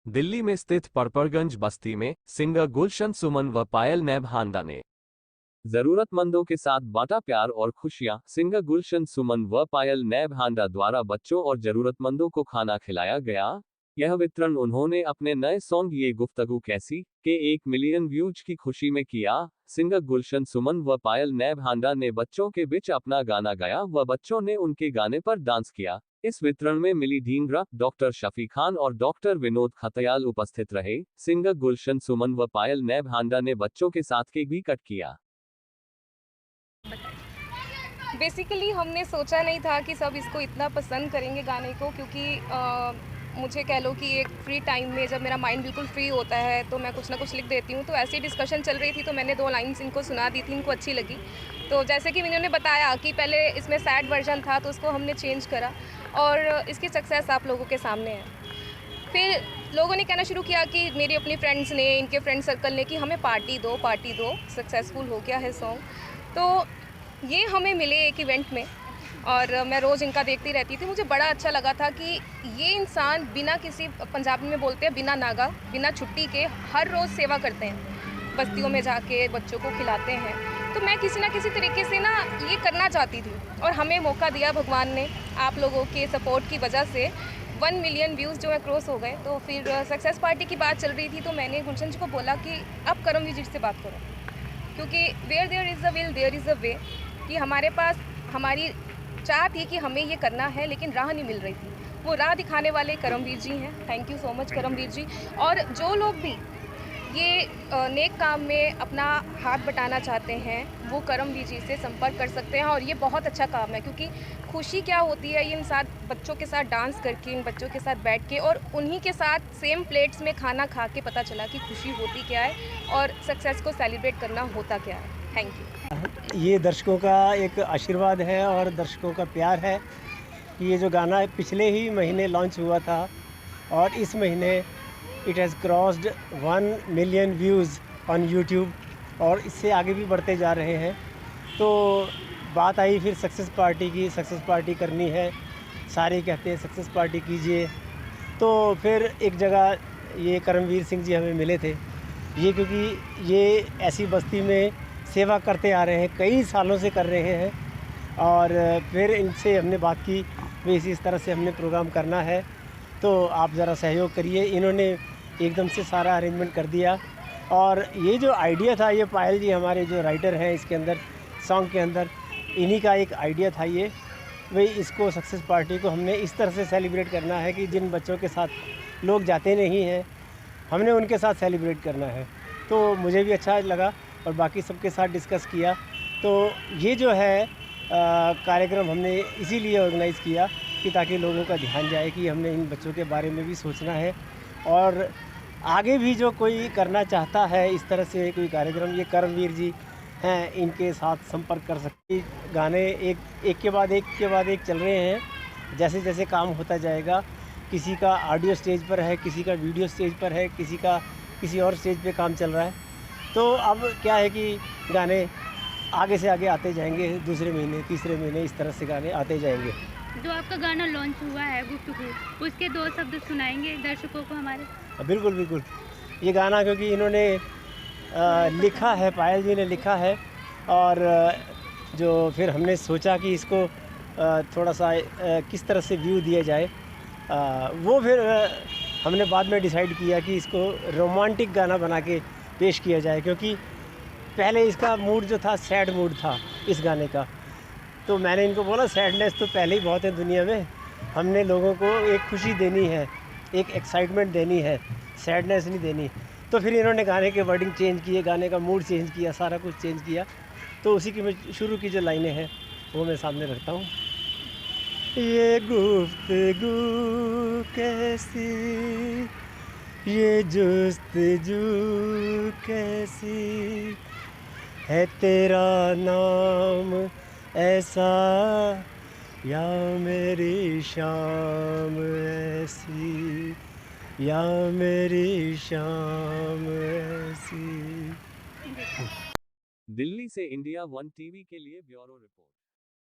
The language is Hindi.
दिल्ली में स्थित परपरगंज बस्ती में सिंगर गुलशन सुमन व पायल नैब हांडा ने जरूरतमंदों के साथ बांटा प्यार और खुशियां। सिंगर गुलशन सुमन व पायल नैब हांडा द्वारा बच्चों और जरूरतमंदों को खाना खिलाया गया। यह वितरण उन्होंने अपने नए सॉन्ग ये गुफ्तगू कैसी के 1 मिलियन व्यूज की खुशी में किया। सिंगर गुलशन सुमन व पायल नैब हांडा ने बच्चों के बीच अपना गाना गाया व बच्चों ने उनके गाने पर डांस किया। इस वितरण में मिली ढींगरा, डॉक्टर शफी खान और डॉक्टर विनोद खतयाल उपस्थित रहे। सिंगर गुलशन सुमन व पायल नैब हांडा ने बच्चों के साथ केक भी कट किया। बेसिकली हमने सोचा नहीं था कि सब इसको इतना पसंद करेंगे गाने को, क्योंकि मुझे कह लो कि एक फ्री टाइम में जब मेरा माइंड बिल्कुल फ्री होता है तो मैं कुछ ना कुछ लिख देती हूँ। तो ऐसी डिस्कशन चल रही थी तो मैंने 2 लाइन्स इनको सुना दी थी, इनको अच्छी लगी। तो जैसे कि इन्होंने बताया कि पहले इसमें सैड वर्जन था तो उसको हमने चेंज करा और इसकी सक्सेस आप लोगों के सामने है। फिर लोगों ने कहना शुरू किया कि मेरी अपनी फ्रेंड्स ने, इनके फ्रेंड सर्कल ने कि हमें पार्टी दो, सक्सेसफुल हो गया है सॉन्ग। तो ये हमें मिले एक इवेंट में और मैं रोज़ इनका देखती रहती थी। मुझे बड़ा अच्छा लगा था कि ये इंसान बिना किसी, पंजाबी में बोलते हैं बिना नागा, बिना छुट्टी के हर रोज़ सेवा करते हैं, बस्तियों में जाके बच्चों को खिलाते हैं। तो मैं किसी ना किसी तरीके से ना ये करना चाहती थी और हमें मौका दिया भगवान ने। आप लोगों के सपोर्ट की वजह से 1 मिलियन व्यूज़ जो है क्रॉस हो गए। तो फिर सक्सेस पार्टी की बात चल रही थी तो मैंने गुलशन जी को बोला कि अब करमवीर जी से बात करो, क्योंकि where there is a will there is a way, कि हमारे पास हमारी चाह थी कि हमें ये करना है लेकिन राह नहीं मिल रही थी। वो राह दिखाने वाले करमवीर जी हैं। Thank you so much Karamvir ji. और जो लोग भी ये नेक काम में अपना हाथ बटाना चाहते हैं वो करमवीर जी से संपर्क कर सकते हैं। और ये बहुत अच्छा काम है, क्योंकि खुशी क्या होती है, ये इंसान बच्चों के साथ डांस करके, इन बच्चों के साथ बैठ के और उन्हीं के साथ सेम प्लेट्स में खाना खा के पता चला कि खुशी होती क्या है और सक्सेस को सेलिब्रेट करना होता क्या है। Thank you. ये दर्शकों का एक आशीर्वाद है और दर्शकों का प्यार है कि ये जो गाना पिछले ही महीने लॉन्च हुआ था और इस महीने it has crossed 1 million views on YouTube और इससे आगे भी बढ़ते जा रहे हैं। तो बात आई फिर सक्सेस पार्टी की, सक्सेस पार्टी करनी है, सारे कहते हैं सक्सेस पार्टी कीजिए। तो फिर एक जगह ये करमवीर सिंह जी हमें मिले थे। ये क्योंकि ये ऐसी बस्ती में सेवा करते आ रहे हैं, कई सालों से कर रहे हैं और फिर इनसे हमने बात की भी इस तरह से हमने प्रोग्राम करना है तो आप ज़रा सहयोग करिए। इन्होंने एकदम से सारा अरेंजमेंट कर दिया और ये जो आइडिया था, ये पायल जी हमारे जो राइटर हैं इसके अंदर, सॉन्ग के अंदर, इन्हीं का एक आइडिया था ये। भाई इसको सक्सेस पार्टी को हमने इस तरह से सेलिब्रेट करना है कि जिन बच्चों के साथ लोग जाते नहीं हैं हमने उनके साथ सेलिब्रेट करना है। तो मुझे भी अच्छा लगा और बाकी सबके साथ डिस्कस किया। तो ये जो है कार्यक्रम हमने इसीलिए ऑर्गेनाइज़ किया कि ताकि लोगों का ध्यान जाए कि हमने इन बच्चों के बारे में भी सोचना है और आगे भी जो कोई करना चाहता है इस तरह से कोई कार्यक्रम, ये करमवीर जी हैं, इनके साथ संपर्क कर सकते। गाने एक के बाद एक चल रहे हैं। जैसे जैसे काम होता जाएगा, किसी का ऑडियो स्टेज पर है, किसी का वीडियो स्टेज पर है, किसी का किसी और स्टेज पे काम चल रहा है। तो अब क्या है कि गाने आगे से आगे आते जाएंगे, दूसरे महीने, तीसरे महीने इस तरह से गाने आते जाएंगे। जो आपका गाना लॉन्च हुआ है गुफ्तगू, उसके 2 शब्द सुनाएंगे दर्शकों को हमारे? बिल्कुल बिल्कुल। ये गाना क्योंकि इन्होंने लिखा है, पायल जी ने लिखा है और जो फिर हमने सोचा कि इसको थोड़ा सा किस तरह से व्यू दिया जाए, वो फिर हमने बाद में डिसाइड किया कि इसको रोमांटिक गाना बना के पेश किया जाए, क्योंकि पहले इसका मूड जो था सैड मूड था इस गाने का। तो मैंने इनको बोला सैडनेस तो पहले ही बहुत है दुनिया में, हमने लोगों को एक खुशी देनी है, एक एक्साइटमेंट देनी है, सैडनेस नहीं देनी। तो फिर इन्होंने गाने के वर्डिंग चेंज किए, गाने का मूड चेंज किया, सारा कुछ चेंज किया। तो उसी की मैं शुरू की जो लाइनें हैं वो मैं सामने रखता हूँ। ये गुफ्तगू कैसी, ये जुस्तजू कैसी, है तेरा नाम ऐसा या मेरी शाम ऐसी, या मेरी शाम ऐसी। दिल्ली से इंडिया 1 टीवी के लिए ब्यूरो रिपोर्ट।